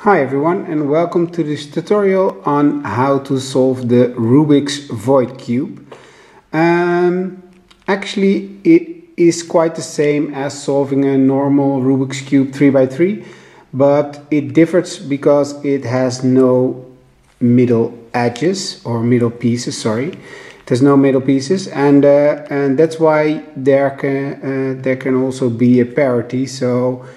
Hi everyone, and welcome to this tutorial on how to solve the Rubik's Void cube. Actually, it is quite the same as solving a normal Rubik's cube 3x3, but it differs because it has no middle edges or middle pieces. There's no middle pieces, and that's why there can also be a parity. So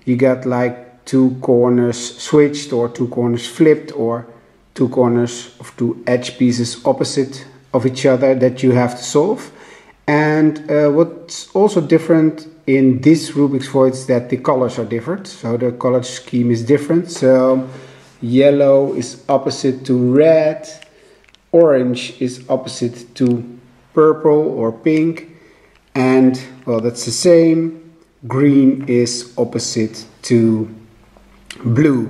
you got like two corners switched, or two corners flipped, or two corners of two edge pieces opposite of each other that you have to solve. And what's also different in this Rubik's Void is that the colors are different. So the color scheme is different. So yellow is opposite to red, orange is opposite to purple or pink, and well, that's the same. Green is opposite to blue.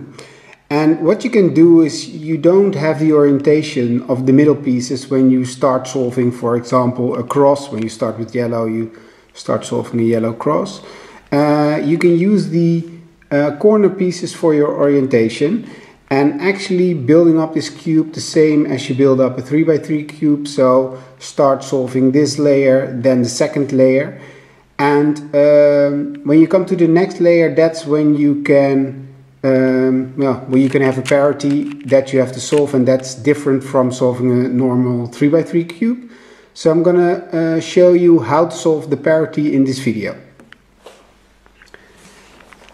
And what you can do is you don't have the orientation of the middle pieces when you start solving, for example, a cross. When you start with yellow, you start solving a yellow cross. You can use the corner pieces for your orientation, and actually building up this cube the same as you build up a 3x3 cube. So start solving this layer, then the second layer, and when you come to the next layer, that's when you can you can have a parity that you have to solve, and that's different from solving a normal 3x3 cube. So I'm gonna show you how to solve the parity in this video.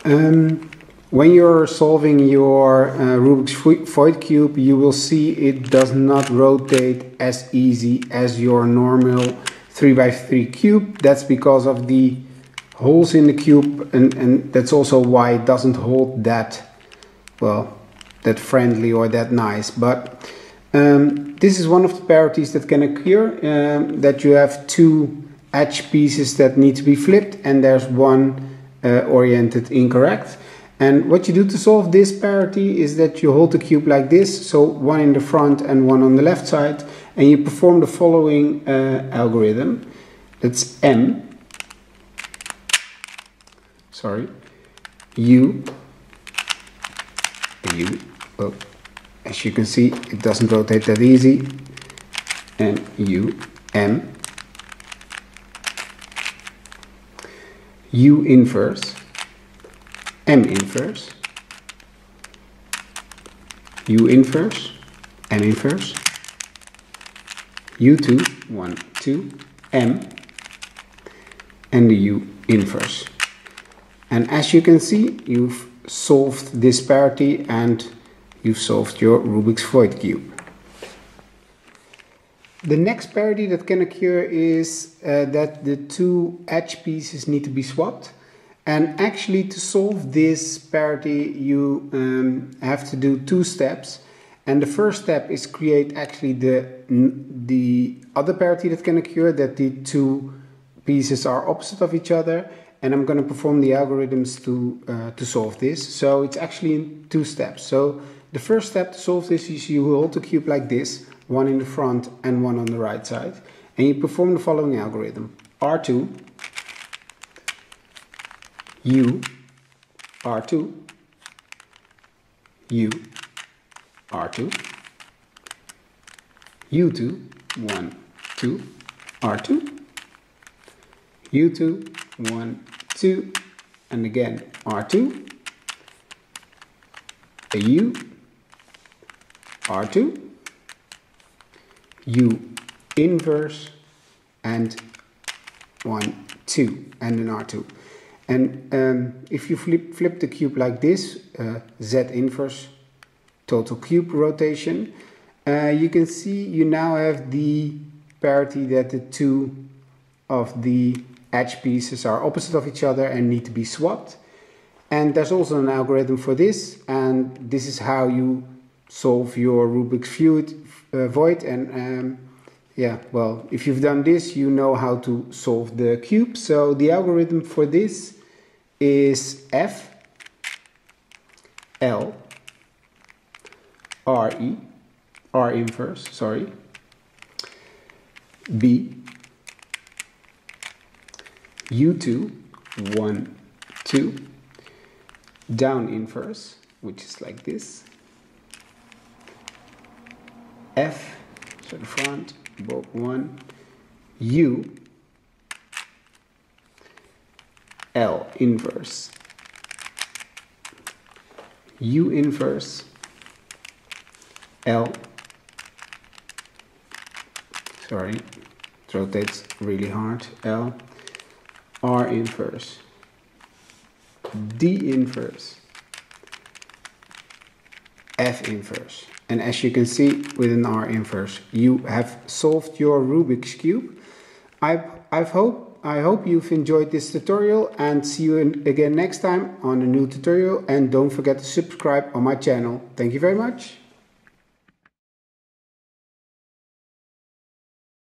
When you're solving your Rubik's Void cube, you will see it does not rotate as easy as your normal 3x3 cube. That's because of the holes in the cube, and that's also why it doesn't hold that, well, that friendly or that nice. But this is one of the parities that can occur, that you have two edge pieces that need to be flipped, and there's one oriented incorrect. And what you do to solve this parity is that you hold the cube like this, so one in the front and one on the left side, and you perform the following algorithm. That's U, well, as you can see, it doesn't rotate that easy, and U, M, U inverse, M inverse, U inverse, M inverse, U2, 1, 2, M, and the U inverse. And as you can see, you've solved this parity and you've solved your Rubik's Void cube. The next parity that can occur is that the two edge pieces need to be swapped. And actually, to solve this parity, you have to do two steps. And the first step is create actually the other parity that can occur, that the two pieces are opposite of each other. And I'm going to perform the algorithms to solve this. So it's actually in two steps. So the first step to solve this is you hold the cube like this, one in the front and one on the right side. And you perform the following algorithm. R2, U, R2, U, R2, U2, 1, 2, R2, U2, 1, 2, and again R2, a U, R2, U inverse, and 1, 2, and an R2. And if you flip the cube like this, Z inverse, total cube rotation, you can see you now have the parity that the two of the edge pieces are opposite of each other and need to be swapped. And there's also an algorithm for this, and this is how you solve your Rubik's Void. And yeah, well, if you've done this, you know how to solve the cube. So the algorithm for this is F, L, R inverse, B, U2, 1, 2, down inverse, which is like this. F, so the front, both 1, U, L inverse, U inverse, L, sorry, it rotates really hard, L, R inverse, D inverse, F inverse. And as you can see with an R inverse, you have solved your Rubik's Cube. I hope you've enjoyed this tutorial, and see you again next time on a new tutorial. And don't forget to subscribe on my channel. Thank you very much.